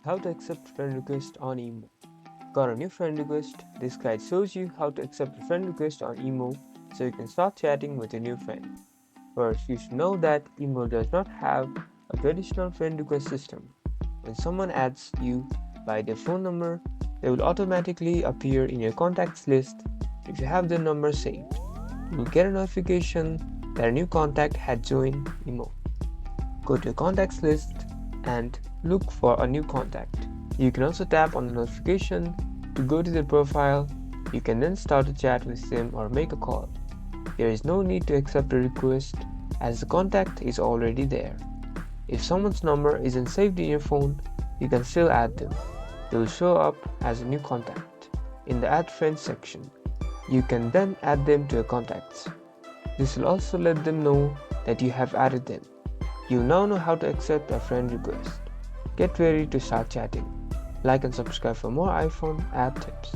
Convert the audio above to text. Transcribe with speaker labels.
Speaker 1: how to accept friend request on IMO. Got a new friend request? This guide shows you how to accept a friend request on IMO so you can start chatting with your new friend. First, you should know that IMO does not have a traditional friend request system. When someone adds you by their phone number, they will automatically appear in your contacts list if you have their number saved. You will get a notification that a new contact had joined IMO. Go to your contacts list and look for a new contact. You can also tap on the notification to go to their profile. You can then start a chat with them or make a call. There is no need to accept a request as the contact is already there. If someone's number isn't saved in your phone, you can still add them. They will show up as a new contact in the Add Friends section. You can then add them to your contacts. This will also let them know that you have added them. You now know how to accept a friend request. Get ready to start chatting. Like and subscribe for more iPhone app tips.